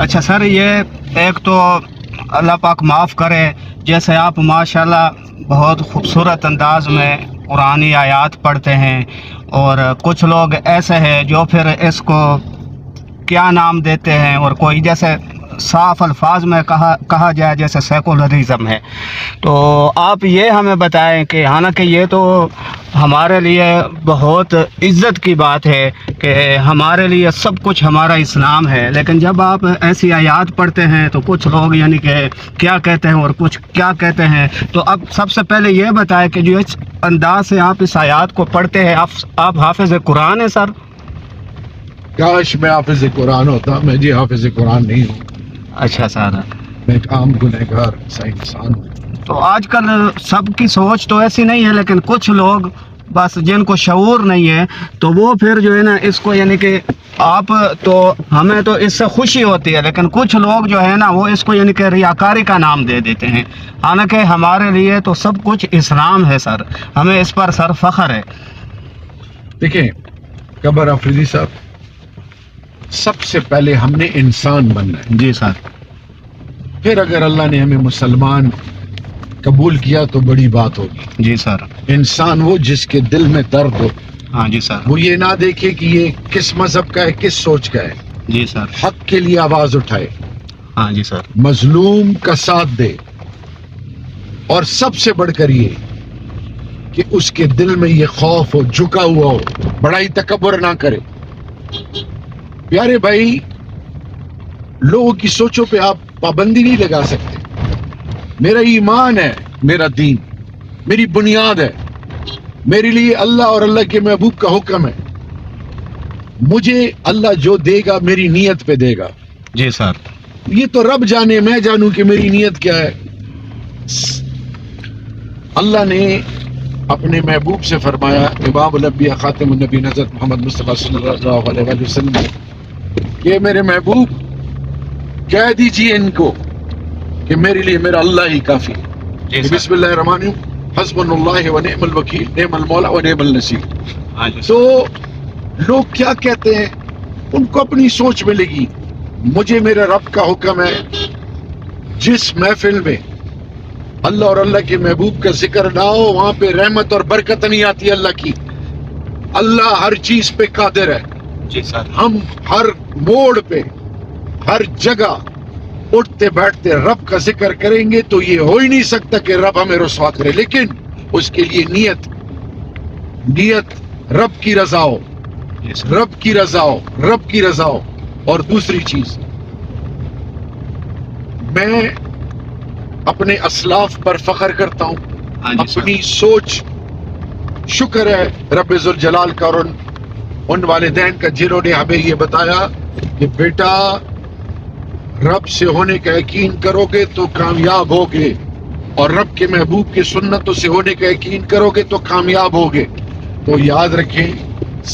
اچھا سر، یہ ایک تو اللہ پاک معاف کرے، جیسے آپ ماشاءاللہ بہت خوبصورت انداز میں قرآنی آیات پڑھتے ہیں، اور کچھ لوگ ایسے ہیں جو پھر اس کو کیا نام دیتے ہیں، اور کوئی جیسے صاف الفاظ میں کہا جائے جیسے سیکولرزم ہے، تو آپ یہ ہمیں بتائیں کہ حالانکہ یہ تو ہمارے لیے بہت عزت کی بات ہے کہ ہمارے لیے سب کچھ ہمارا اسلام ہے، لیکن جب آپ ایسی آیات پڑھتے ہیں تو کچھ لوگ یعنی کہ کیا کہتے ہیں اور کچھ کیا کہتے ہیں، تو اب سب سے پہلے یہ بتائیں کہ جو اس انداز سے آپ اس آیات کو پڑھتے ہیں، آپ حافظ قرآن ہیں سر؟ کاش میں حافظ قرآن ہوتا، میں جی حافظ قرآن نہیں ہوں، اچھا سر، میں ایک عام گنہگار سا انسان ہوں۔ تو آج کل سب کی سوچ تو ایسی نہیں ہے، لیکن کچھ لوگ بس جن کو شعور نہیں ہے تو وہ پھر جو ہے نا اس کو یعنی کہ آپ تو ہمیں تو اس سے خوشی ہوتی ہے، لیکن کچھ لوگ جو ہے نا وہ اس کو یعنی کہ ریاکاری کا نام دے دیتے ہیں، حالانکہ ہمارے لیے تو سب کچھ اسلام ہے سر، ہمیں اس پر سر فخر ہے۔ دیکھیں قمر آفریدی صاحب، سب سے پہلے ہم نے انسان بننا ہے، جی سر، پھر اگر اللہ نے ہمیں مسلمان قبول کیا تو بڑی بات ہوگی۔ جی سر، انسان وہ جس کے دل میں درد ہو، ہاں جی سر، وہ یہ نہ دیکھے کہ یہ کس مذہب کا ہے، کس سوچ کا ہے، جی سر، حق کے لیے آواز اٹھائے، ہاں جی سر، مظلوم کا ساتھ دے، اور سب سے بڑھ کر یہ کہ اس کے دل میں یہ خوف ہو، جھکا ہوا ہو، بڑائی تکبر نہ کرے۔ پیارے بھائی، لوگوں کی سوچوں پہ آپ پابندی نہیں لگا سکتے۔ میرا ایمان ہے، میرا دین میری بنیاد ہے، میرے لیے اللہ اور اللہ کے محبوب کا حکم ہے، مجھے اللہ جو دے گا میری نیت پہ دے گا۔ جی سر، یہ تو رب جانے، میں جانوں کہ میری نیت کیا ہے۔ اللہ نے اپنے محبوب سے فرمایا، امام الانبیاء خاتم النبی حضرت محمد مصطفیٰ صلی اللہ علیہ وآلہ وسلم، کہ میرے محبوب کہہ دیجیے ان کو کہ میرے لیے میرا اللہ ہی کافی ہے۔ جی سر، بسم اللہ الرحمن الرحیم، حسبنا اللہ و نعم الوکیل، نعم المولا و نعم النصیر۔ ہاں جی تو لوگ کیا کہتے ہیں، ان کو اپنی سوچ میں لگی۔ مجھے میرے رب کا حکم ہے، جس محفل میں اللہ اور اللہ کے محبوب کا ذکر نہ ہو وہاں پہ رحمت اور برکت نہیں آتی اللہ کی۔ اللہ ہر چیز پہ قادر ہے، جی سر، ہم ہر موڑ پہ ہر جگہ اٹھتے بیٹھتے رب کا ذکر کریں گے تو یہ ہو ہی نہیں سکتا کہ رب ہمیں رسوا کرے، لیکن اس کے لیے نیت رب کی رضا ہو، رب کی رضا ہو، رب کی رضا ہو۔ اور دوسری چیز، میں اپنے اسلاف پر فخر کرتا ہوں، ہاں جی سر، اپنی سوچ، شکر ہے رب ذوالجلال کا اور ان والدین کا جنہوں نے ہمیں یہ بتایا کہ بیٹا رب سے ہونے کا یقین کرو گے تو کامیاب ہوگے، اور رب کے محبوب کی سنتوں سے ہونے کا یقین کرو گے تو کامیاب ہوگے۔ تو یاد رکھیں،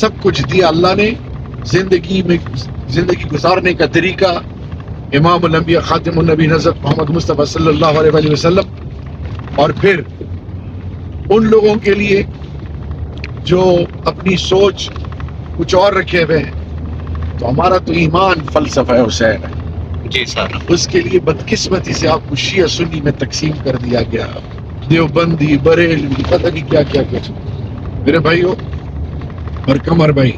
سب کچھ دیا اللہ نے، زندگی گزارنے کا طریقہ امام الانبیاء خاتم النبی حضرت محمد مصطفیٰ صلی اللہ علیہ وآلہ وسلم، اور پھر ان لوگوں کے لیے جو اپنی سوچ کچھ اور رکھے ہوئے ہیں، تو ہمارا تو ایمان فلسفہ حسین ہے، جی سر، اس کے لیے بدقسمتی سے آپ کو شیعہ سنی میں تقسیم کر دیا گیا، دیوبندی، بریلوی، پتہ نہیں کیا کیا کچھ۔ میرے بھائیو اور قمر بھائی،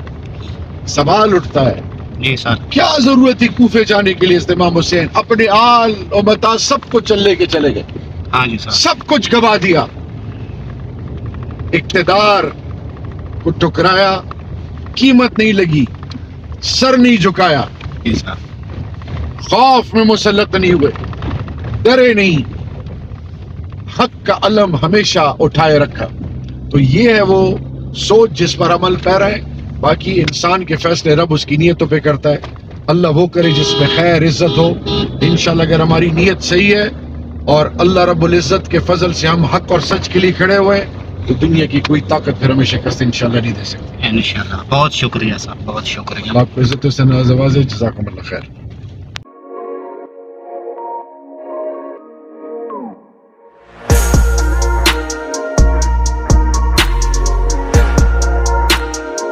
سوال اٹھتا ہے، جی سر، کیا ضرورت تھی کوفے جانے کے لیے؟ امام حسین اپنے آل اور متا سب کچھ لے کے چلے گئے، ہاں جی سر، سب کچھ گوا دیا، اقتدار کو ٹکرایا، قیمت نہیں لگی، سر نہیں جھکایا، جی سر، خوف میں مسلط نہیں ہوئے، ڈرے نہیں، حق کا علم ہمیشہ اٹھائے رکھا۔ تو یہ ہے وہ سوچ جس پر عمل پیرا ہے۔ باقی انسان کے فیصلے رب اس کی نیتوں پہ کرتا ہے۔ اللہ وہ کرے جس میں خیر عزت ہو۔ انشاءاللہ اگر ہماری نیت صحیح ہے اور اللہ رب العزت کے فضل سے ہم حق اور سچ کے لیے کھڑے ہوئے تو دنیا کی کوئی طاقت پھر ہمیں شکست انشاءاللہ نہیں دے سکتی۔ انشاءاللہ، بہت شکریہ صاحب، بہت شکریہ۔ آپ کو عزت و نوازے، جزاکم اللہ خیر۔